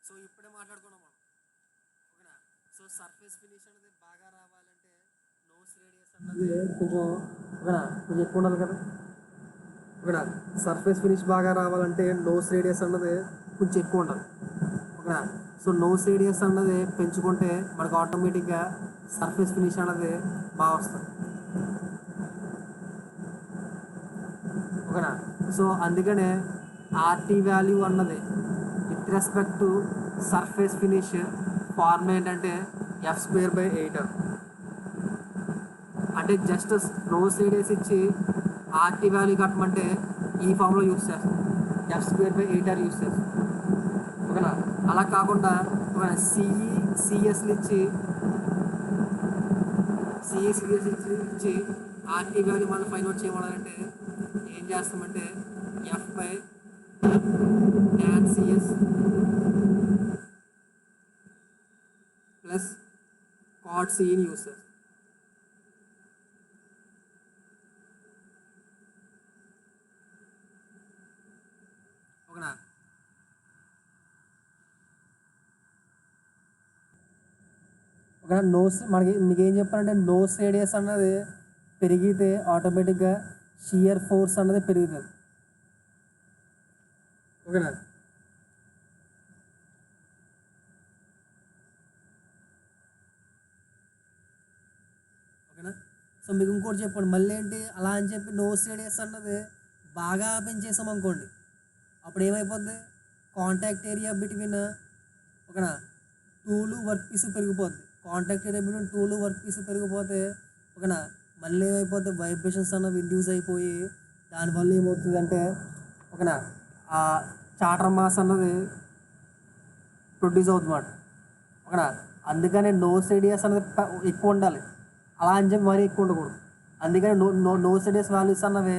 So ఇప్పుడే మాట్లాడుకున్నాం మనం, ఓకేనా. సో సర్ఫేస్ ఫినిష్ అనేది బాగా రావాలంటే నోస్ రేడియస్ అన్నది కొంచెం, ఓకేనా, కొంచెం ఎక్కువ ఉండాలి కదా, ఓకేనా. సర్ఫేస్ ఫినిష్ బాగా రావాలంటే నోస్ రేడియస్ అన్నది కొంచెం ఎక్కువ ఉండాలి, ఓకేనా. సో నోస్ రేడియస్ అన్నది పెంచుకుంటే మనకు ఆటోమేటిక్గా సర్ఫేస్ ఫినిష్ అన్నది బాగా వస్తుంది, ఓకేనా. సో అందుకనే ఆర్టీ వాల్యూ అన్నది with respect to surface finish form ఏంటంటే F²/8. అంటే జస్ట్ నోస్ రేడియస్ ఇచ్చి ఆర్టీ వాల్యూ కట్టమంటే ఈ ఫామ్లో యూస్ చేస్తాం, F²/8 యూస్ చేస్తాం, ఓకేనా. అలా కాకుండా ఒక సిఎస్లు ఇచ్చి ఇచ్చి ఆర్టీ వాల్యూ మనం ఫైండ్ అవుట్ చేయమన్నారంటే ఏం చేస్తామంటే F/tan CS ప్లస్ cot/Cని యూస్ చేస్తాం, ఓకేనా. ఓకేనా. మనకి మీకు ఏం చెప్పాలంటే నోస్ రేడియస్ అన్నది పెరిగితే ఆటోమేటిక్గా షియర్ ఫోర్స్ అన్నది పెరుగుతుంది, ఓకేనా. ఓకేనా. సో మీకు ఇంకోటి చెప్పండి, మళ్ళీ ఏంటి అలా అని చెప్పి నోస్ రేడియస్ అన్నది బాగా పెంచేసాం అనుకోండి, అప్పుడు ఏమైపోద్ది, కాంటాక్ట్ ఏరియా బిట్వీన్, ఓకేనా, టూలు వర్క్ పీస్ పెరిగిపోద్ది. Contact area between tool work piece పెరిగిపోతే, ఓకేనా, మళ్ళీ ఏమైపోతే వైబ్రేషన్స్ అన్నవి ఇండ్యూస్ అయిపోయి దానివల్ల ఏమవుతుందంటే, ఓకేనా, ఆ చాటర్ మాస్ అన్నది ప్రొడ్యూస్ అవుతుందన్నమాట, ఓకేనా. అందుకని నోస్ రేడియస్ అనేది ఎక్కువ ఉండాలి, అలా అని చెప్పి మరీ ఎక్కువ ఉండకూడదు. అందుకని నోస్ రేడియస్ వాల్యూస్ అన్నవి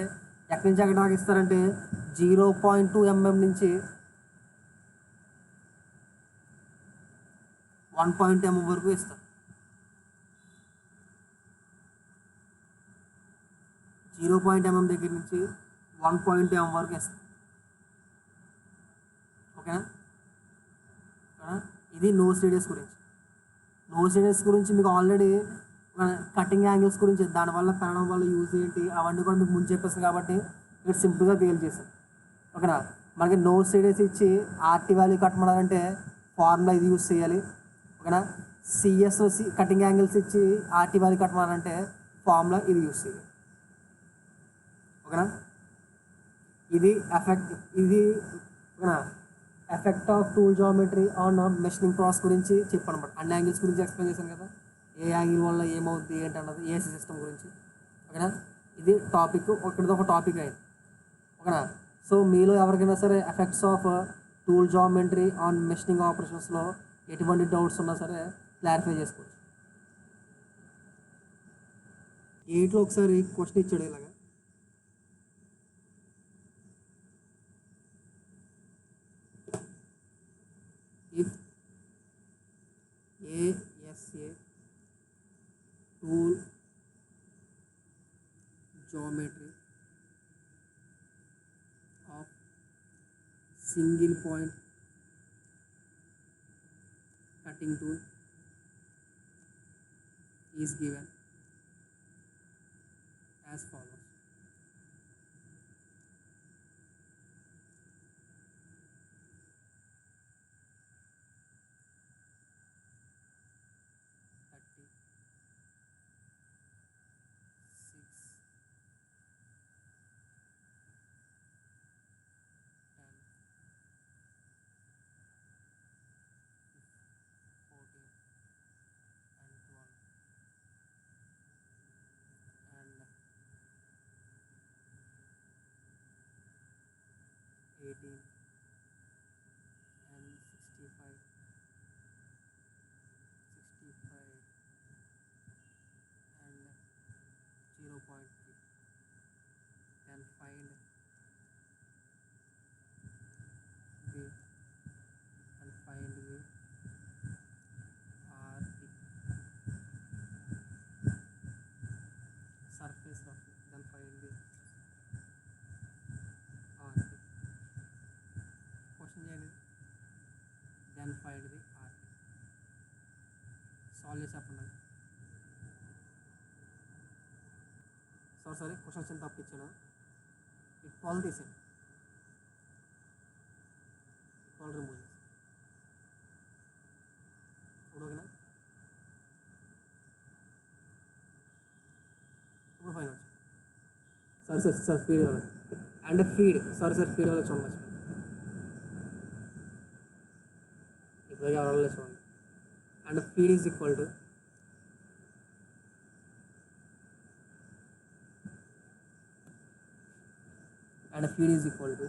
ఎక్కడి నుంచి ఎక్కడ దాకా ఇస్తారంటే 0.2 mm నుంచి 1 mm వరకు ఇస్తారు. 0 mm దగ్గర నుంచి 1 mm వరకు ఇస్తారు, ఓకేనా. ఇది నోస్ రేడియస్ గురించి. నోస్ రేడియస్ గురించి మీకు ఆల్రెడీ కటింగ్ యాంగిల్స్ గురించి దానివల్ల పెరగడం వల్ల యూజ్ ఏంటి అవన్నీ కూడా మీకు ముందు చెప్పేస్తాను కాబట్టి ఇక్కడ సింపుల్గా తేల్చేసాను, ఓకేనా. మనకి నోస్ రేడియస్ ఇచ్చి ఆర్టీ వాల్యూ కట్టమన్నారంటే ఫార్ములా ఇది యూజ్ చేయాలి, ఓకేనా. కటింగ్ యాంగిల్స్ ఇచ్చి ఆర్టీ వాల్యూ కట్టమన్నారంటే ఫార్ములా ఇది యూజ్ చేయాలి, ఓకేనా. ఇది ఓకేనా, effect of tool geometry on machining process గురించి చెప్పాను అనమాట. అన్ని యాంగిల్స్ గురించి ఎక్స్ప్లెయిన్ చేశాను కదా, ఏ యాంగిల్ వల్ల ఏమవుద్ది ఏంటన్నది ఏసీ సిస్టమ్ గురించి, ఓకేనా. ఇది టాపిక్, ఒకటితో ఒక టాపిక్ అయింది, ఓకేనా. సో మీలో ఎవరికైనా సరే effects of tool geometry on machining ఆపరేషన్స్లో ఎటువంటి డౌట్స్ ఉన్నా సరే క్లారిఫై చేసుకోవచ్చు. 8లో ఒకసారి క్వశ్చన్ ఇచ్చాడు ఇలాగా, if ASA tool geometry of single point cutting tool is given as follows. Then find the surface of it. Then find the question. Then find find the R. Solve చేసి చెప్పండి. Sorry question చిన్న తప్పు ఇచ్చాను. ఈ 12 తీసాను, 12 remove చేసి ఇప్పుడు ఓకేనా. ఇప్పుడు ఫైన్ వచ్చు. సార్ ఫీడ్ వల్ల అండ్ ఫీడ్ ఫీడ్ వల్ల చూడండి. ఇప్పుడు ఎవరు చూడండి. And feed is equal to and feed is equal to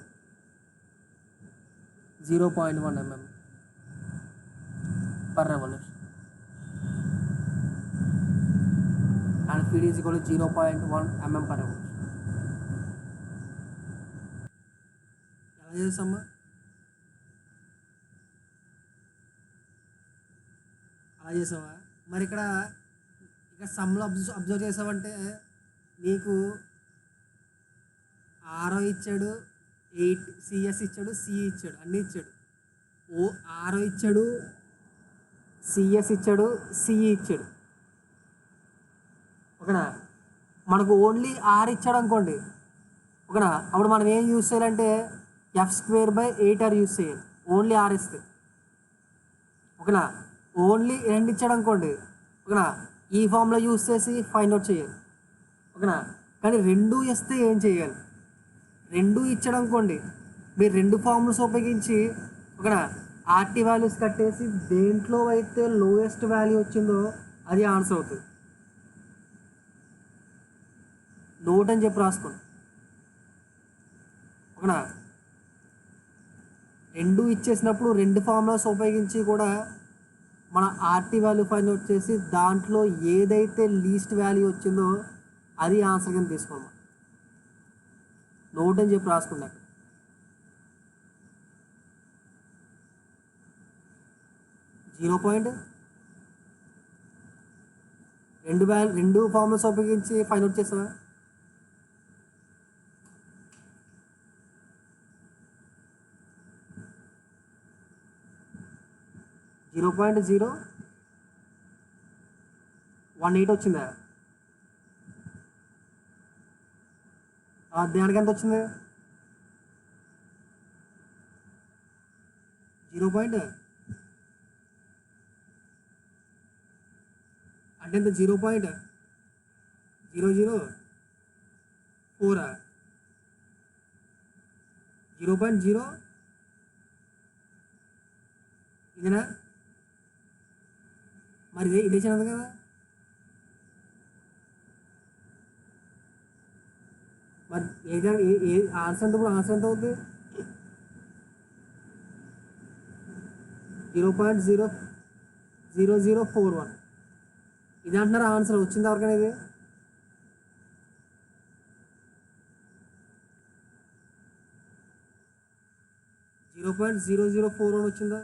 0.1 mm per revolution, and feed is equal to 0.1 mm per revolution. ఎలా చేస్తామా? అలా చేసావా? మరి ఇక్కడ సమ్లో అబ్జర్వ్ చేసావంటే నీకు ఆరో ఇచ్చాడు, 8 సిఎస్ ఇచ్చాడు, సిఈ ఇచ్చాడు, అన్నీ ఇచ్చాడు. ఆరో ఇచ్చాడు, సిఎస్ ఇచ్చాడు, సిఈ ఇచ్చాడు. ఓకేనా. మనకు ఓన్లీ ఆర్ ఇచ్చాడు అనుకోండి, ఓకేనా. అప్పుడు మనం ఏం యూజ్ చేయాలంటే f²/8r యూజ్ చేయాలి, ఓన్లీ ఆర్ ఇస్తే. ఓకేనా. ఓన్లీ 2 ఇచ్చాడు అనుకోండి, ఓకేనా, ఈ ఫామ్లో యూజ్ చేసి ఫైండ్ అవుట్ చేయాలి. ఓకేనా. కానీ 2 ఇస్తే ఏం చేయాలి? 2 ఇచ్చాడు అనుకోండి, మీరు 2 ఫార్ములాస్ ఉపయోగించి, ఓకేనా, ఆర్టీ వాల్యూస్ కట్టేసి దేంట్లో అయితే లోయెస్ట్ వాల్యూ వచ్చిందో అది ఆన్సర్ అవుతుంది. నోట్ అని చెప్పి రాసుకోండి. ఓకేనా. 2 ఇచ్చేసినప్పుడు 2 ఫార్ములాస్ ఉపయోగించి కూడా మన ఆర్టీ వాల్యూ ఫైండ్ అవుట్ చేసి దాంట్లో ఏదైతే లీస్ట్ వాల్యూ వచ్చిందో అది ఆన్సర్ కింద తీసుకోవాలి. నోట్ అని చెప్పి రాసుకున్నాక 0.2 ఫార్ములాస్ ఉపయోగించి ఫైండ్ అవుట్ చేసావా? .018 వచ్చిందా? దానికి ఎంత వచ్చింది? 0. అంటే ఎంత? 0.004 0.0 ఇదేనా? మరి ఇదే చిన్నది కదా. మరి ఏ ఆన్సర్ ఎంత? ఇప్పుడు ఆన్సర్ ఎంత అవుతుంది? 0.00041 ఇది అంటున్నారు. ఆన్సర్ వచ్చింది ఎవరికైనా? ఇది 0.0041 వచ్చిందా?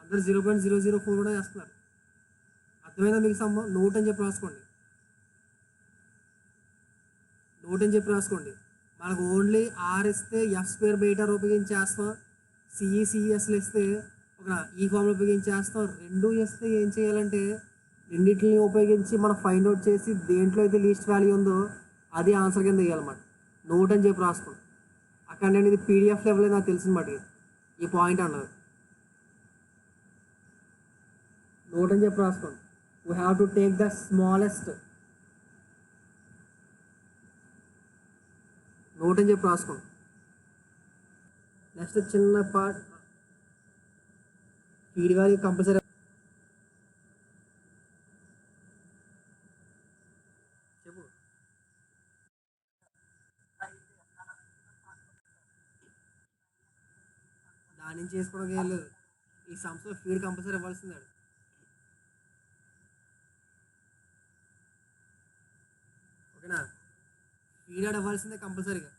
అందరు 0.0041 వేస్తున్నారు. అర్థమైందా మీకు సంభవం? నోట్ అని చెప్పి రాసుకోండి. మనకు ఓన్లీ ఆర్ ఇస్తే f²/8r ఉపయోగించి చేస్తాం. సిఈసిఎస్లు ఇస్తే ఒక ఈ ఫామ్లో ఉపయోగించి చేస్తాం. 2 ఇస్తే ఏం చేయాలంటే రెండింటిని ఉపయోగించి మనం ఫైండ్ అవుట్ చేసి దేంట్లో అయితే లీస్ట్ వాల్యూ ఉందో అది ఆన్సర్ కింద వేయాలన్నమాట. నోట్ అని చెప్పి రాసుకోండి. అక్కడ నేను ఇది పీడిఎఫ్ లెవెల్ నాకు తెలిసిన మాట ఈ పాయింట్ అన్నది. నోట్ అని చెప్పి రాసుకోండి. We have to take the smallest. Note అని చెప్పి రాసుకోండి. నెక్స్ట్ చిన్న పార్ట్ ఫీడ్ వాల్యూ కంపల్సరీ చెప్పు. దాని నుంచి చేసుకోవడానికి ఏం లేదు. ఈ సంస్థలో ఫీడ్ కంపల్సరీ ఇవ్వాల్సిందే. ఓకేనా. ఫీడ్ ఆడ ఇవ్వాల్సిందే కంపల్సరీగా.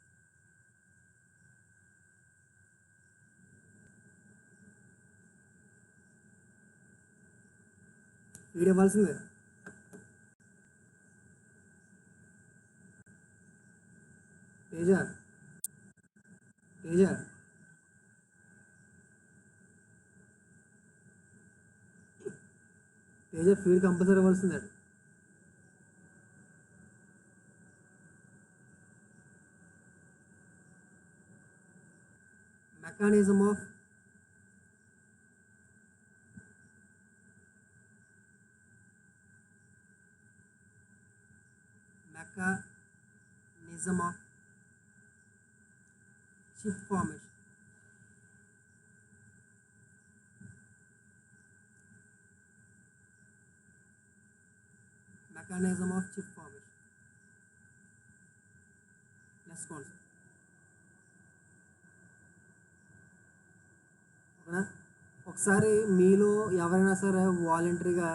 ఫీడ్ ఇవ్వాల్సిందే. తేజ తేజ ఫీడ్ కంపల్సరీ ఇవ్వాల్సిందే. Mechanism of chip formation. Mechanism of chip formation. Next concept. ఒకసారి మీలో ఎవరైనా సరే వాలంటరీగా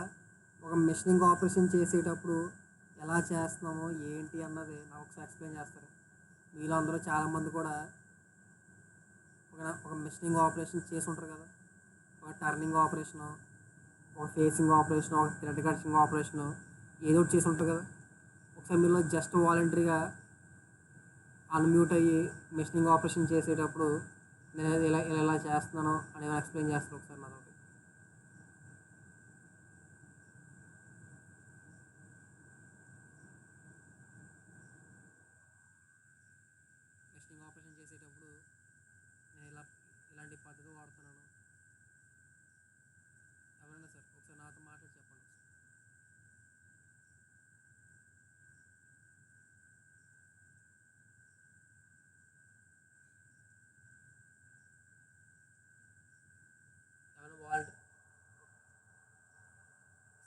ఒక మిషనింగ్ ఆపరేషన్ చేసేటప్పుడు ఎలా చేస్తున్నామో ఏంటి అన్నది నాకు ఒకసారి ఎక్స్ప్లెయిన్ చేస్తారు. మీలో అందరూ చాలామంది కూడా ఒక మిషనింగ్ ఆపరేషన్ చేసి ఉంటారు కదా, ఒక టర్నింగ్ ఆపరేషను, ఒక ఫేసింగ్ ఆపరేషన్, ఒక థ్రెడ్ కటింగ్ ఆపరేషను, ఏదో ఒకటి చేసి ఉంటారు కదా. ఒకసారి మీలో జస్ట్ వాలంటరీగా అన్మ్యూట్ అయ్యి మిషనింగ్ ఆపరేషన్ చేసేటప్పుడు నేను ఇలా ఇలా ఇలా చేస్తున్నాను అని ఎక్స్ప్లెయిన్ చేస్తాను ఒకసారి నాతో. మిషనింగ్ ఆపరేషన్ చేసేటప్పుడు నేను ఇలాంటి పద్ధతి వాడుతున్నాను. ఎవరైనా సార్ ఒకసారి నాతో మాట్లాడి చెప్పండి.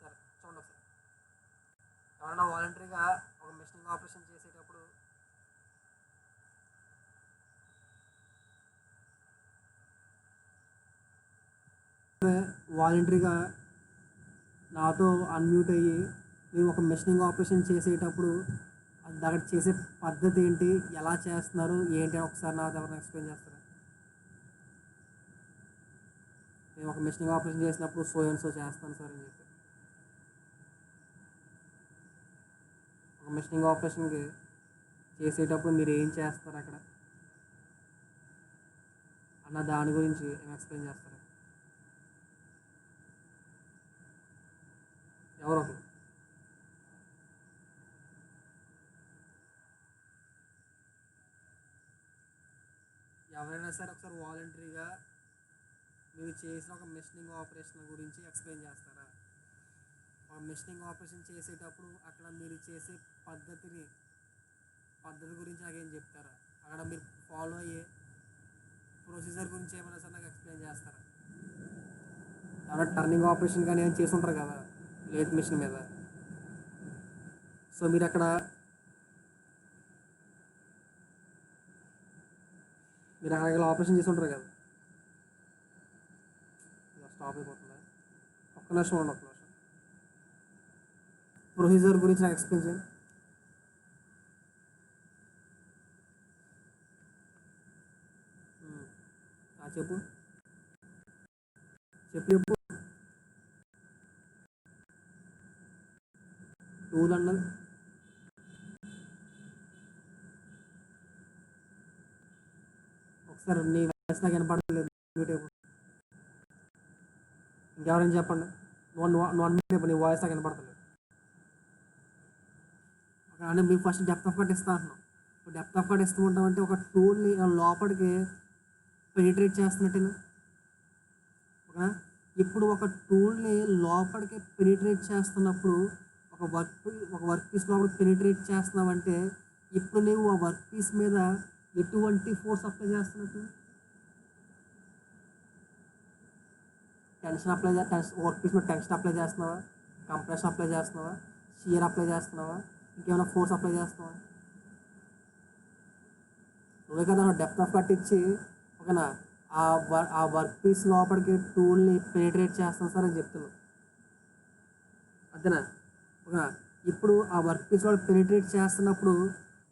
సార్ చూడండి ఒకసారి, ఎవరైనా వాలంటరీగా ఒక మిషనింగ్ ఆపరేషన్ చేసేటప్పుడు వాలంటరీగా నాతో అన్మ్యూట్ అయ్యి మీరు ఒక మిషనింగ్ ఆపరేషన్ చేసేటప్పుడు అక్కడ చేసే పద్ధతి ఏంటి, ఎలా చేస్తున్నారు ఏంటి అని ఒకసారి నాతో ఎవరైనా ఎక్స్ప్లెయిన్ చేస్తారా? నేను ఒక మిషనింగ్ ఆపరేషన్ చేసినప్పుడు సో అండ్ సో చేస్తాను సార్ అని చెప్పి. ఒక మిషనింగ్ ఆపరేషన్కి చేసేటప్పుడు మీరు ఏం చేస్తారు అక్కడ అన్న దాని గురించి ఎక్స్ప్లెయిన్ చేస్తారా? ఎవరో ఒకరు. ఎవరైనా సరే ఒకసారి వాలంటరీగా మీరు చేసిన ఒక మిషనింగ్ ఆపరేషన్ గురించి ఎక్స్ప్లెయిన్ చేస్తారా? ఆ మిషనింగ్ ఆపరేషన్ చేసేటప్పుడు అక్కడ మీరు చేసే పద్ధతి గురించి నాకేం చెప్తారా? అక్కడ మీరు ఫాలో అయ్యే ప్రొసీజర్ గురించి ఏమైనా సరే నాకు ఎక్స్ప్లెయిన్ చేస్తారా? ఎవరైనా టర్నింగ్ ఆపరేషన్ కానీ ఏమైనా చేసి ఉంటారు కదా లేత్ మిషన్ మీద. సో మీరు అక్కడ ఆపరేషన్ చేసి ఉంటారు కదా. స్టాప్ అయిపోతుందా? ఒక్క నిమిషం ఉండి, ఒక్క నిమిషం. ప్రొసీజర్ గురించి నాకు ఎక్స్ప్లెయిన్ చేయండి. చెప్పు చెప్పు. టూల్ అన్నది ఒకసారి నీ వాయిస్ నాకు వినపడలేదు. ఇంకెవరైనా చెప్పండి. నీ వాయిస్ నాకు వినపడతలేదు. అంటే మీకు ఫస్ట్ డెప్త్ ఆఫ్ కట్ ఇస్తా అంటున్నాం. డెప్త్ ఆఫ్ కట్ ఇస్తూ ఉంటామంటే ఒక టూల్ని లోపలికి పెనిట్రేట్ చేస్తున్నట్టేనా. ఓకేనా? ఇప్పుడు ఒక టూల్ని లోపలికి పెనిట్రేట్ చేస్తున్నప్పుడు ఒక వర్క్ పీస్ లోపలికి పెనిట్రేట్ చేస్తున్నావంటే ఇప్పుడు నువ్వు ఆ వర్క్ పీస్ మీద ఎటువంటి ఫోర్స్ అప్లై చేస్తున్నట్టు? వర్క్ పీస్ మీద టెన్షన్ అప్లై చేస్తున్నావా, కంప్రెషన్ అప్లై చేస్తున్నావా, షియర్ అప్లై చేస్తున్నావా, ఇంకేమైనా ఫోర్స్ అప్లై చేస్తున్నావా? నువ్వే కదా డెప్త్ ఆఫ్ కట్ ఇచ్చి ఓకేనా ఆ వర్క్ పీస్ లోపలికి టూల్ని పెనిట్రేట్ చేస్తాం సార్ అని చెప్తున్నావు. అంతేనా? ఓకేనా? ఇప్పుడు ఆ వర్క్ పీస్ లోపల పెనిట్రేట్ చేస్తున్నప్పుడు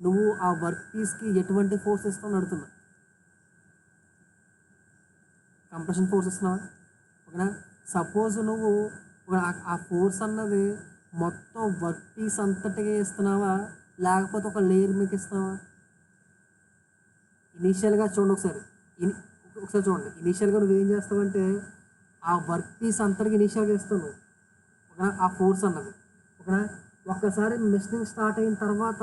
నువ్వు ఆ వర్క్ పీస్కి ఎటువంటి ఫోర్స్ ఇస్తావు అడుగుతున్నా. కంప్రెషన్ ఫోర్స్ ఇస్తున్నావా? ఓకేనా? సపోజ్ నువ్వు ఆ ఫోర్స్ అన్నది మొత్తం వర్క్ పీస్ అంతటిగా ఇస్తున్నావా లేకపోతే ఒక లేయర్ మీకు ఇస్తున్నావా? ఇనీషియల్గా చూడండి ఒకసారి చూడండి. ఇనీషియల్గా నువ్వు ఏం చేస్తావంటే ఆ వర్క్ పీస్ అంతటికి ఇనీషియల్గా ఇస్తావు నువ్వు. ఓకేనా, ఆ ఫోర్స్ అన్నది ఓకేనా. ఒక్కసారి మెషినింగ్ స్టార్ట్ అయిన తర్వాత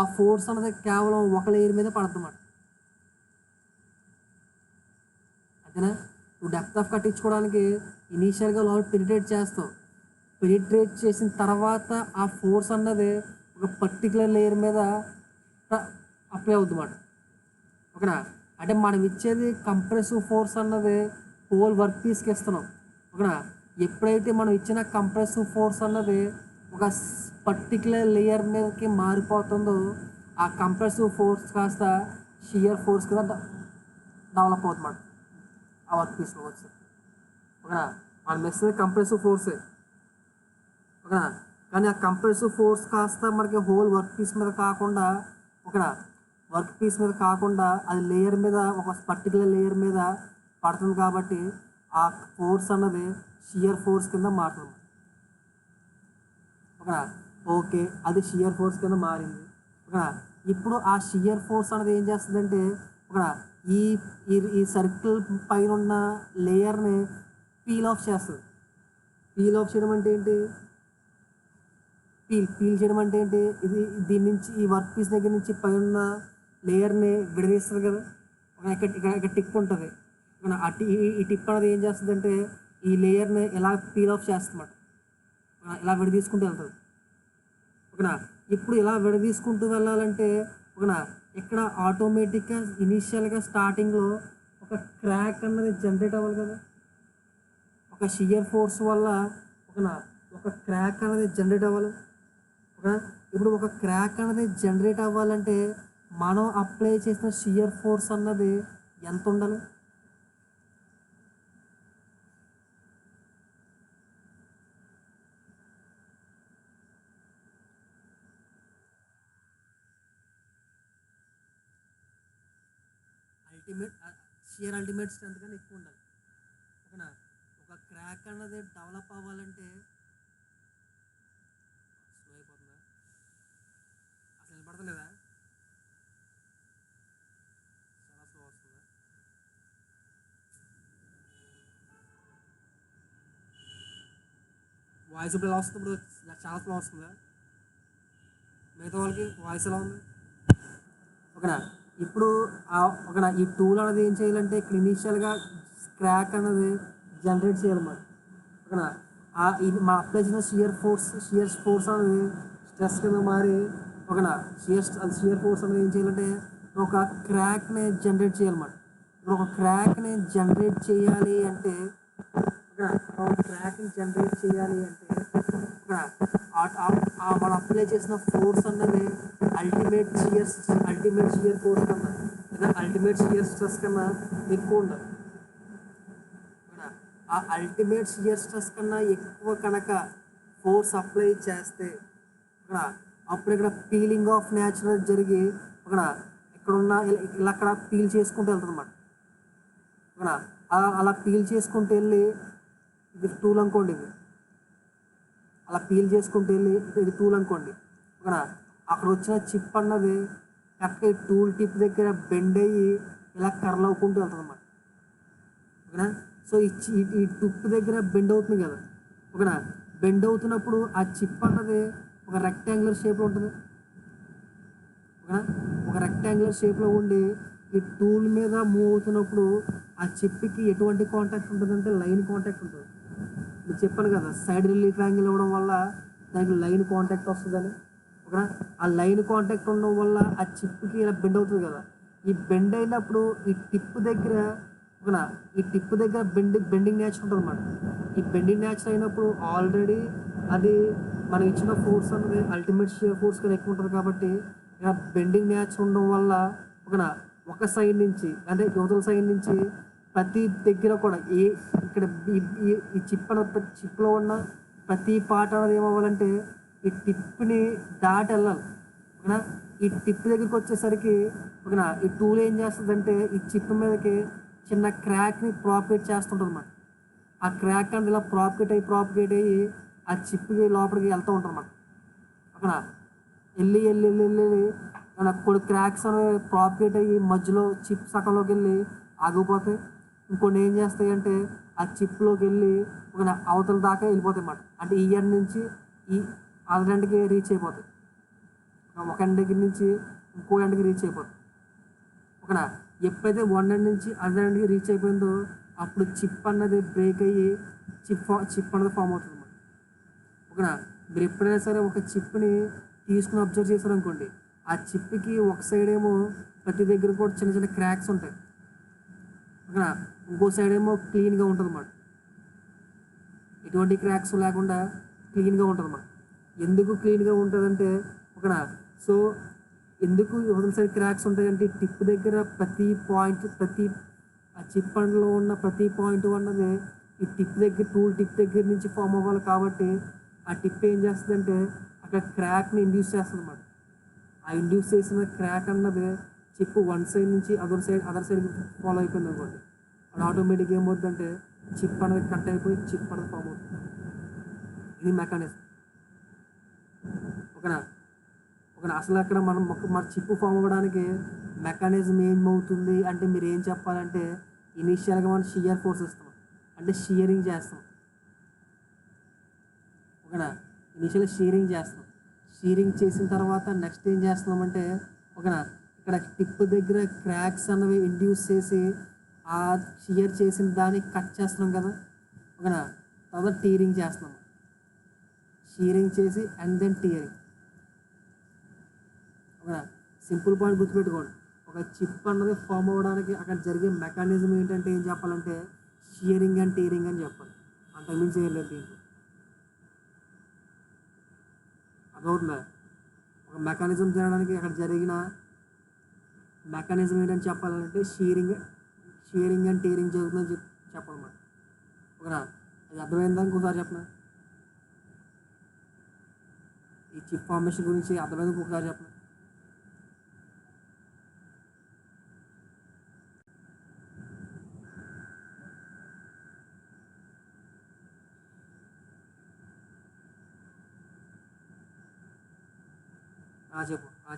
ఆ ఫోర్స్ అన్నది కేవలం ఒక లేయర్ మీద పడుతుందన్నమాట. అంతేనా. నువ్వు డెప్త్ ఆఫ్ కట్టించుకోవడానికి ఇనీషియల్గా లోపల పెనిట్రేట్ చేస్తావు. పెనిట్రేట్ చేసిన తర్వాత ఆ ఫోర్స్ అన్నది ఒక పర్టికులర్ లేయర్ మీద అప్లై అవుతుంది అన్నమాట. ఓకేనా. అంటే మనం ఇచ్చేది కంప్రెసివ్ ఫోర్స్ అన్నది హోల్ వర్క్ పీస్కి ఇస్తున్నాం. ఓకేనా. ఎప్పుడైతే మనం ఇచ్చిన కంప్రెసివ్ ఫోర్స్ అన్నది ఒక పర్టికులర్ లేయర్ మీదకి మారిపోతుందో ఆ కంప్రెసివ్ ఫోర్స్ కాస్త షియర్ ఫోర్స్ కింద డెవలప్ అవుతుంది ఆ వర్క్ పీస్లో వచ్చి. ఓకేనా. మనం ఇస్తుంది కంప్రెసివ్ ఫోర్సే. ఓకేనా. కానీ ఆ కంప్రెసివ్ ఫోర్స్ కాస్త మనకి హోల్ వర్క్ పీస్ మీద కాకుండా ఓకేనా వర్క్ పీస్ మీద కాకుండా అది లేయర్ మీద ఒక పర్టికులర్ లేయర్ మీద పడుతుంది కాబట్టి ఆ ఫోర్స్ అన్నది షియర్ ఫోర్స్ కింద మారుతుంది. ఓకేనా. ఓకే, అది షియర్ ఫోర్స్ కింద మారింది. ఓకేనా. ఇప్పుడు ఆ షియర్ ఫోర్స్ అనేది ఏం చేస్తుందంటే ఓకేనా ఈ ఈ సర్కిల్ పైన ఉన్న లేయర్ని పీల్ ఆఫ్ చేస్తుంది. పీల్ ఆఫ్ చేయడం అంటే ఏంటి, పీల్ చేయడం అంటే ఏంటి, ఇది దీని నుంచి ఈ వర్క్ పీస్ దగ్గర నుంచి పైన లేయర్ని విడదీస్తుంది కదా. ఇక్కడ ఇక్కడ ఇక్కడ టిప్ ఉంటుంది. ఈ టిప్ అనేది ఏం చేస్తుంది అంటే ఈ లేయర్ని ఎలా పీల్ ఆఫ్ చేస్తుందన్నమాట. ఇలా విడదీసుకుంటూ వెళ్తుంది. ఓకేనా. ఇప్పుడు ఇలా విడదీసుకుంటూ వెళ్ళాలంటే ఓకేనా ఇక్కడ ఆటోమేటిక్గా ఇనీషియల్గా స్టార్టింగ్లో ఒక క్రాక్ అన్నది జనరేట్ అవ్వాలి కదా. ఒక షియర్ ఫోర్స్ వల్ల ఓకేనా ఒక క్రాక్ అనేది జనరేట్ అవ్వాలి. ఓకేనా. ఇప్పుడు ఒక క్రాక్ అనేది జనరేట్ అవ్వాలంటే మనం అప్లై చేసిన షియర్ ఫోర్స్ అన్నది ఎంత ఉండాలి. షియర్ అల్టిమేట్ స్ట్రెంత్ కన్నా ఎక్కువ ఉండాలి. ఓకేనా. ఒక క్రాక్ అన్నది డెవలప్ అవ్వాలంటే స్లో అయిపోతుందా, అసలు నిలబడతలేదా, చాలా స్లో వస్తుందా. వాయిస్ ఇప్పుడు ఎలా వస్తుంది, ఇప్పుడు చాలా స్లో వస్తుందా, మిగతా వాళ్ళకి వాయిస్ ఎలా ఉంది. ఓకేనా. ఇప్పుడు ఓకేనా ఈ టూల్ అనేది ఏం చేయాలంటే ఇక్కడ ఇనీషియల్గా క్రాక్ అనేది జనరేట్ చేయాలన్నమాట. ఓకేనా. ఇది మా అప్లై చేసిన షియర్ ఫోర్స్ అనేది స్ట్రెస్ కింద మారి ఓకేనా షియర్ ఫోర్స్ అనేది ఏం చేయాలంటే ఒక క్రాక్ని జనరేట్ చేయాలన్నమాట. ఇప్పుడు ఒక క్రాక్ని జనరేట్ చేయాలి అంటే ఓకేనా ఒక క్రాక్ని జనరేట్ చేయాలి అంటే ఓకేనా మనం అప్లై చేసిన ఫోర్స్ అన్నది అల్టిమేట్ షియర్ ఫోర్స్ కన్నా లేదా అల్టిమేట్ షియర్ స్ట్రెస్ కన్నా ఎక్కువ ఉండాలి. ఆ అల్టిమేట్ షియర్ స్ట్రెస్ కన్నా ఎక్కువ కనుక ఫోర్స్ అప్లై చేస్తే అప్పుడు ఇక్కడ పీలింగ్ ఆఫ్ న్యాచురల్ జరిగి ఇక్కడ ఉన్న ఇలా అక్కడ పీల్ చేసుకుంటూ వెళ్తుంది అన్నమాట. అలా పీల్ చేసుకుంటూ వెళ్ళి ఇది టూల్ అనుకోండి, ఇది అలా పీల్ చేసుకుంటూ వెళ్ళి ఇది టూల్ అనుకోండి. ఓకేనా. అక్కడ వచ్చిన చిప్ అన్నది కరెక్ట్గా ఈ టూల్ టిప్ దగ్గర బెండ్ అయ్యి ఇలా కర్ల్ అవ్వుకుంటూ వెళ్తుంది అన్నమాట. ఓకేనా. సో ఈ టిప్ దగ్గర బెండ్ అవుతుంది కదా. ఓకేనా. బెండ్ అవుతున్నప్పుడు ఆ చిప్ అన్నది ఒక రెక్టాంగులర్ షేప్లో ఉంటుంది. ఓకేనా. ఒక రెక్టాంగులర్ షేప్లో ఉండి ఈ టూల్ మీద మూవ్ అవుతున్నప్పుడు ఆ చిప్కి ఎటువంటి కాంటాక్ట్ ఉంటుందంటే లైన్ కాంటాక్ట్ ఉంటుంది. మీరు చెప్పాను కదా సైడ్ రిలీఫ్ యాంగిల్ ఇవ్వడం వల్ల దానికి లైన్ కాంటాక్ట్ వస్తుందని. ఓకేనా. ఆ లైన్ కాంటాక్ట్ ఉండడం వల్ల ఆ చిప్కి ఇలా బెండ్ అవుతుంది కదా. ఈ బెండ్ అయినప్పుడు ఈ టిప్ దగ్గర ఓకేనా ఈ టిప్ దగ్గర బెండింగ్ నేచర్ ఉంటుంది అన్నమాట. ఈ బెండింగ్ నేచర్ అయినప్పుడు ఆల్రెడీ అది మనం ఇచ్చిన ఫోర్స్ అన్నది అల్టిమేట్ షియర్ ఫోర్స్ కన్నా ఎక్కువ ఉంటుంది కాబట్టి ఇలా బెండింగ్ నేచర్ ఉండడం వల్ల ఓకేనా ఒక సైడ్ నుంచి అంటే యువతల సైడ్ నుంచి ప్రతి దగ్గర కూడా ఇక్కడ ఈ చిప్లో ఉన్న ప్రతి పార్ట్ అనేది ఏమవ్వాలంటే ఈ టిప్ని దాటి వెళ్ళాలి. ఓకేనా. ఈ టిప్ దగ్గరికి వచ్చేసరికి ఓకేనా ఈ టూల్ ఏం చేస్తుందంటే ఈ చిప్ మీదకి చిన్న క్రాక్ని ప్రాపగేట్ చేస్తుంటుంది అన్నమాట. ఆ క్రాక్ అనేది ఇలా ప్రాపగేట్ అయ్యి ఆ చిప్కి లోపలికి వెళ్తూ ఉంటుంది అన్నమాట. ఓకేనా. వెళ్ళి వెళ్ళి వెళ్ళి వెళ్ళి కొన్ని క్రాక్స్ అనేవి ప్రాపగేట్ అయ్యి మధ్యలో చిప్ సగంలోకి వెళ్ళి ఆగిపోతాయి. ఇంకొన్ని ఏం చేస్తాయి అంటే ఆ చిప్లోకి వెళ్ళి ఓకేనా అవతల దాకా వెళ్ళిపోతాయి అన్నమాట. అంటే ఈ ఎండ్ నుంచి ఈ అదర్ ఎండ్కి రీచ్ అయిపోతాయి. ఒక ఎండ్ దగ్గర నుంచి ఇంకో ఎండ్కి రీచ్ అయిపోతుంది. ఓకేనా ఎప్పుడైతే వన్ ఎండ్ నుంచి అదర్ ఎండ్కి రీచ్ అయిపోయిందో అప్పుడు చిప్ అన్నది బ్రేక్ అయ్యి చిప్ అన్నది ఫామ్ అవుతుంది అన్నమాట. ఓకేనా మీరు ఎప్పుడైనా సరే ఒక చిప్ని తీసుకుని అబ్జర్వ్ చేశారు అనుకోండి, ఆ చిప్కి ఒక సైడ్ ఏమో ప్రతి దగ్గర కూడా చిన్న చిన్న క్రాక్స్ ఉంటాయి. ఓకేనా ఇంకో సైడ్ ఏమో క్లీన్గా ఉంటుంది అన్నమాట. ఎటువంటి క్రాక్స్ లేకుండా క్లీన్గా ఉంటుంది అన్నమాట. ఎందుకు క్లీన్గా ఉంటుందంటే ఓకేనా సో ఎందుకు యువతల సైడ్ క్రాక్స్ ఉంటాయంటే టిప్ దగ్గర ప్రతి పాయింట్ ఆ చిప్ అండ్లో ఉన్న ప్రతి పాయింట్ అన్నది ఈ టిప్ దగ్గర నుంచి ఫామ్ అవ్వాలి. కాబట్టి ఆ టిప్ ఏం చేస్తుందంటే అక్కడ క్రాక్ని ఇండ్యూస్ చేస్తుంది అన్నమాట. ఆ ఇండ్యూస్ చేసిన క్రాక్ అన్నది చిప్ వన్ సైడ్ నుంచి అదర్ సైడ్ ఫాలో అయిపోయింది అనుకోండి, అది ఆటోమేటిక్గా ఏమవుతుందంటే చిప్ అనేది కట్ అయిపోయి చిప్ అనేది ఫామ్ అవుతుంది. ఇది మెకానిజం. ఓకేనా అసలు అక్కడ మన చిప్ ఫామ్ అవ్వడానికి మెకానిజం ఏమవుతుంది అంటే మీరు ఏం చెప్పాలంటే ఇనీషియల్గా మనం షియర్ ఫోర్స్ ఇస్తాం, అంటే షియరింగ్ చేస్తాం. ఓకేనా ఇనీషియల్గా షియరింగ్ చేసిన తర్వాత నెక్స్ట్ ఏం చేస్తున్నామంటే ఓకేనా ఇక్కడ టిప్ దగ్గర క్రాక్స్ అన్నవి ఇండ్యూస్ చేసి ఆ షియర్ చేసిన దాన్ని కట్ చేస్తున్నాం కదా. ఓకేనా తర్వాత టీరింగ్ చేస్తున్నాం. షియరింగ్ చేసి అండ్ దెన్ టీరింగ్. ఓకేనా సింపుల్ పాయింట్ గుర్తుపెట్టుకోండి. ఒక చిప్ అన్నది ఫామ్ అవ్వడానికి అక్కడ జరిగే మెకానిజం ఏంటంటే ఏం చెప్పాలంటే షియరింగ్ అండ్ టీరింగ్ అని చెప్పాలి. అంతకుమించి ఏం లేదు దీంట్లో. అదవుతుందా? ఒక మెకానిజం చేయడానికి అక్కడ జరిగిన మెకానిజం ఏంటని చెప్పాలంటే షియరింగ్ అండ్ టీరింగ్ జరుగుతుందని చెప్పాలన్నమాట. ఓకేనా అది అర్థమైందా? ఇంకోసారి చెప్పనా? ఈ చిప్ ఫార్మేషన్ గురించి అర్థమైంది ఇంకొకసారి చెప్పనా?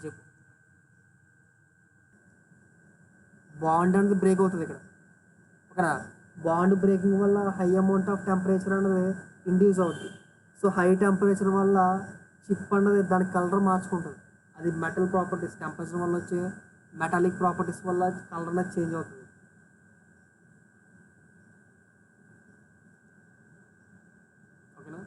చెప్పు. బాండ్ అనేది బ్రేక్ అవుతుంది ఇక్కడ. ఓకేనా బాండ్ బ్రేకింగ్ వల్ల హై అమౌంట్ ఆఫ్ టెంపరేచర్ అనేది ఇండ్యూస్ అవుతుంది. సో హై టెంపరేచర్ వల్ల చిప్ అన్నది దాని కలర్ మార్చుకుంటుంది. అది మెటల్ ప్రాపర్టీస్ టెంపరేచర్ వల్ల వచ్చే మెటాలిక్ ప్రాపర్టీస్ వల్ల కలర్ అనేది చేంజ్ అవుతుంది. ఓకేనా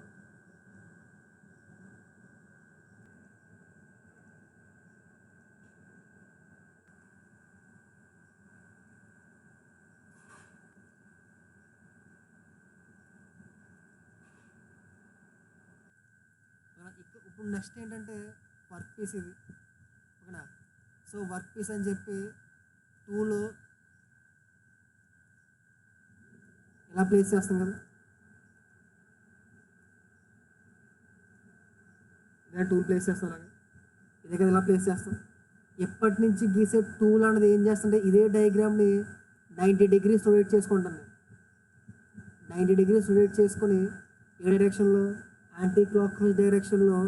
ఇప్పుడు నెక్స్ట్ ఏంటంటే వర్క్ పీస్ ఇది. ఓకేనా సో వర్క్ పీస్ అని చెప్పి టూల్ ఇలా ప్లేస్ చేస్తాం కదా. ఇలా టూల్ ప్లేస్ చేస్తాం అలాగే ఇదే కదా ఇలా ప్లేస్ చేస్తాం. ఎప్పటి నుంచి గీసే టూల్ అనేది ఏం చేస్తుంటే ఇదే డయాగ్రామ్ని 90 degrees రొటేట్ చేసుకుంటాను. 90 degrees రొటేట్ చేసుకొని ఏ డైరెక్షన్లో యాంటీ క్లాక్ వైజ్ డైరెక్షన్లో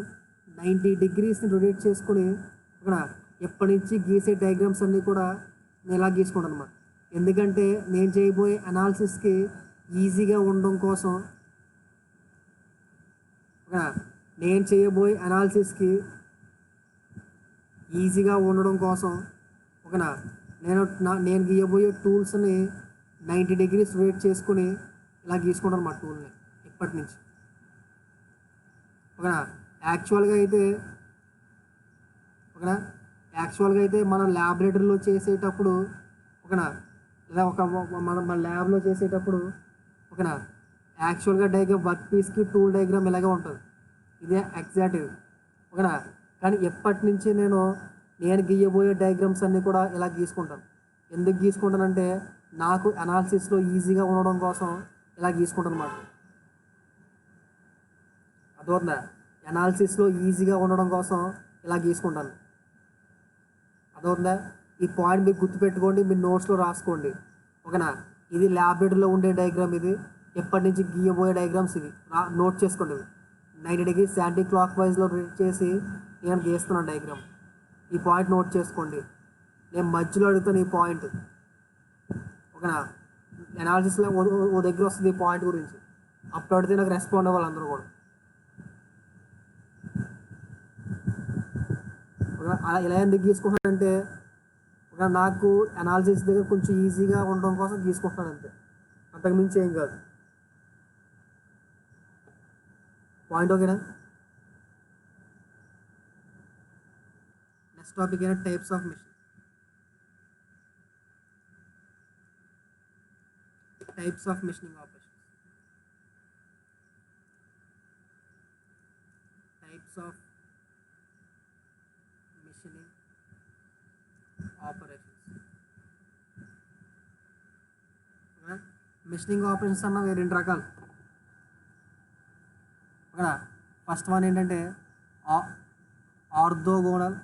90 degreesని రొటేట్ చేసుకొని ఇక్కడ ఎప్పటి నుంచి గీసే డయాగ్రామ్స్ అన్నీ కూడా నేను ఇలా గీసుకుంటాను అన్నమాట. ఎందుకంటే నేను చేయబోయే అనాలిసిస్కి ఈజీగా ఉండడం కోసం ఓకేనా నేను గీయబోయే టూల్స్ని 90 degrees రొటేట్ చేసుకొని ఇలా గీసుకుంటాను అన్నమాట టూల్ని ఇప్పటి నుంచి. ఓకేనా యాక్చువల్గా అయితే మన ల్యాబొరేటరీలో చేసేటప్పుడు ఓకేనా లేదా మన ల్యాబ్లో చేసేటప్పుడు ఓకేనా యాక్చువల్గా డయాగ్రామ్ వర్క్ పీస్కి టూల్ డయాగ్రామ్ ఇలాగే ఉంటుంది. ఇదే ఎగ్జాక్ట్ ఇది. ఓకేనా కానీ ఎప్పటి నుంచి నేను గీయబోయే డయాగ్రామ్స్ అన్నీ కూడా ఇలా గీసుకుంటాను. ఎందుకు గీసుకుంటానంటే నాకు అనాలిసిస్లో ఈజీగా ఉండడం కోసం ఇలా గీసుకుంటాను అన్నమాట. అర్థమవుతుందా? అనాలిసిస్లో ఈజీగా ఉండడం కోసం ఇలా గీసుకుంటాను. అర్థమవుతుందా? ఈ పాయింట్ మీరు గుర్తుపెట్టుకోండి, మీరు నోట్స్లో రాసుకోండి. ఓకేనా ఇది ల్యాబొరేటరీలో ఉండే డయాగ్రామ్, ఇది ఎప్పటి నుంచి గీయబోయే డయాగ్రామ్స్ ఇవి నోట్ చేసుకోండి. 90 degrees యాంటీ క్లాక్ వైజ్లో రొటేట్ చేసి నేను గీస్తున్నాను డయాగ్రామ్. ఈ పాయింట్ నోట్ చేసుకోండి. నేను మధ్యలో అడుగుతాను ఈ పాయింట్. ఓకేనా అనాలిసిస్లో ఓ దగ్గర వస్తుంది పాయింట్ గురించి, అప్పుడు అడిగితే నాకు రెస్పాండ్ అవ్వాలి అందరూ కూడా. అలా ఇలా ఎందుకు గీసుకుంటానంటే నాకు అనాలిసిస్ దగ్గర కొంచెం ఈజీగా ఉండడం కోసం గీసుకుంటున్నాను అంతే, అంతకుమించి ఏం కాదు. పాయింట్ ఓకేనా? నెక్స్ట్ టాపిక్ అయినా types of machine. Types of machining operations. Types of machining operations. Machining operations అన్నవి 2 రకాలు. ఓకేనా? ఫస్ట్ వన్ ఏంటంటే orthogonal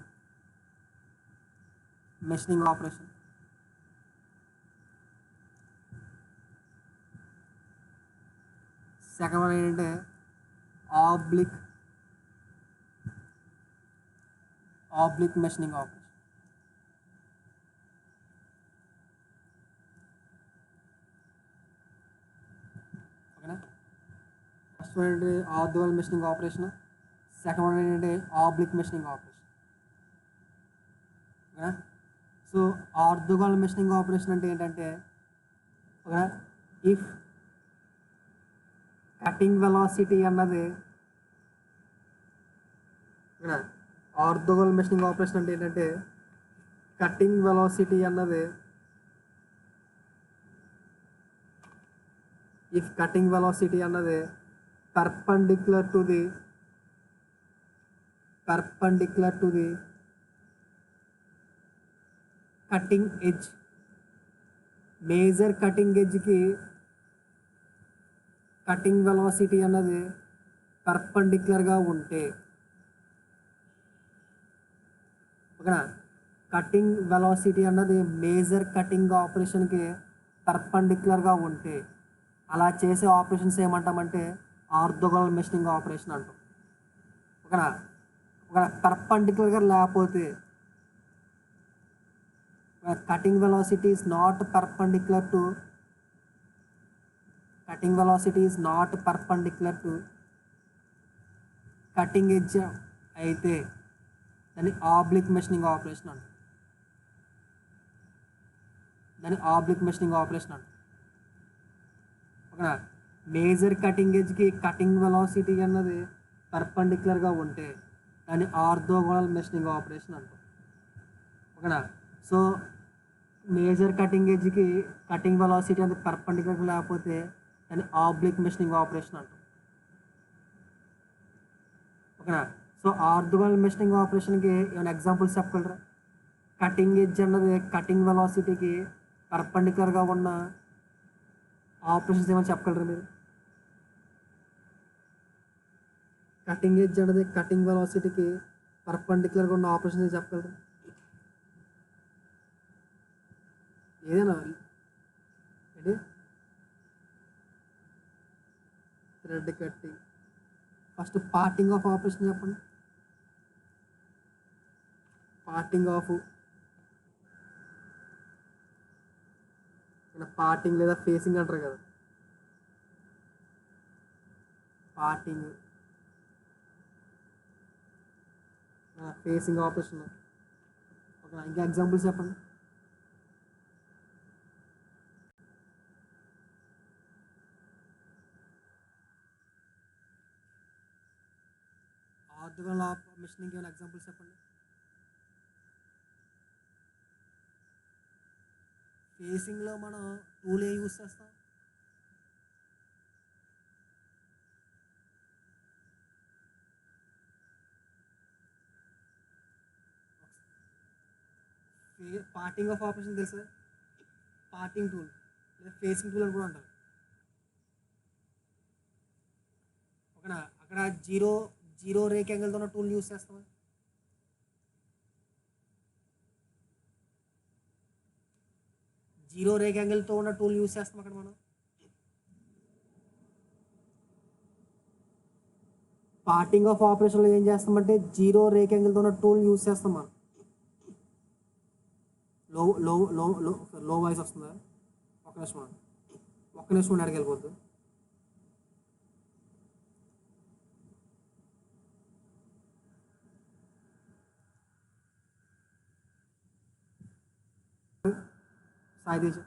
machining operation. Second one ఏంటంటే ఆబ్లిక్ మెషినింగ్ ఆపరేషన్. ఓకేనా? ఫస్ట్ వన్ ఏంటంటే orthogonal machining operation, second one ఏంటంటే oblique machining operation. ఓకేనా? So orthogonal machining operation అంటే ఏంటంటే, ఓకేనా, ఇఫ్ కటింగ్ వెలాసిటీ అన్నది, ఓకేనా, ఆర్థోగోనల్ మెషినింగ్ ఆపరేషన్ అంటే ఏంటంటే కటింగ్ వెలాసిటీ అన్నది, ఇఫ్ కటింగ్ వెలాసిటీ అన్నది perpendicular to the cutting edge, major cutting ఎడ్జ్కి కటింగ్ వెలాసిటీ అన్నది పర్పెండిక్యులర్గా ఉంటే, ఓకేనా, కటింగ్ వెలాసిటీ అన్నది మేజర్ కటింగ్ ఆపరేషన్కి పర్పెండిక్యులర్గా ఉంటే అలా చేసే ఆపరేషన్స్ ఏమంటామంటే ఆర్థోగోనల్ మెషినింగ్ ఆపరేషన్ అంటాం. ఓకేనా? పర్పెండిక్యులర్గా లేకపోతే, cutting velocity is not perpendicular to cutting edge అయితే దాన్ని ఆబ్లిక్ మెషినింగ్ ఆపరేషన్ అంటాం. ఓకేనా? మేజర్ కటింగ్ ఎడ్జ్కి కటింగ్ వెలాసిటీ అన్నది పర్పెండిక్యులర్గా ఉంటే దాన్ని ఆర్థోగోనల్ మెషినింగ్ ఆపరేషన్ అంటాం. ఓకేనా? సో మేజర్ కటింగ్ ఎడ్జ్కి కటింగ్ వెలాసిటీ అనేది పర్పెండిక్యులర్గా లేకపోతే దాన్ని ఆబ్లిక్ మెషినింగ్ ఆపరేషన్ అంటాం. ఓకేనా? సో ఆర్థోగోనల్ మెషినింగ్ ఆపరేషన్కి ఏమైనా ఎగ్జాంపుల్స్ చెప్పగలరా? కటింగ్ ఎడ్జ్ అన్నది కటింగ్ వెలాసిటీకి పర్పెండిక్యులర్గా ఉన్న ఆపరేషన్స్ ఏమైనా చెప్పగలరా మీరు? కటింగ్ ఎడ్జ్ అన్నది కటింగ్ వెలాసిటీకి పర్పెండిక్యులర్గా ఉన్న ఆపరేషన్స్ చెప్పగలరా? ఏదైనా ఏంటి? Thread cutting. First parting off operation చెప్పండి. పార్టింగ్ లేదా ఫేసింగ్ అంటారు కదా, పార్టింగ్, ఫేసింగ్ ఆపరేషన్. ఓకే, ఇంకా ఎగ్జాంపుల్స్ చెప్పండి. ఆర్థోగోనల్ మెషినింగ్ ఏమైనా ఎగ్జాంపుల్స్ చెప్పండి. ఫేసింగ్లో మనం టూల్ ఏ యూస్ చేస్తాం? పార్టింగ్ ఆఫ్ ఆపరేషన్ తెలుసా? పార్టింగ్ టూల్ లేదా ఫేసింగ్ టూల్ అని కూడా అంటారు. ఓకేనా? అక్కడ జీరో రేక్ యాంగిల్తో ఉన్న టూల్ యూస్ చేస్తాం. జీరో రేక్ యాంగిల్తో ఉన్న టూల్ యూస్ చేస్తాం అక్కడ మనం. పార్టింగ్ ఆఫ్ ఆపరేషన్లో ఏం చేస్తామంటే జీరో రేక్ యాంగిల్తో ఉన్న టూల్ యూస్ చేస్తాం మనం. లో వాయిస్ వస్తుందా? ఒక నిమిషం. ఒక్క నిమిషం ఉన్నాడికి వెళ్ళిపోద్దు. సాయి తేజ్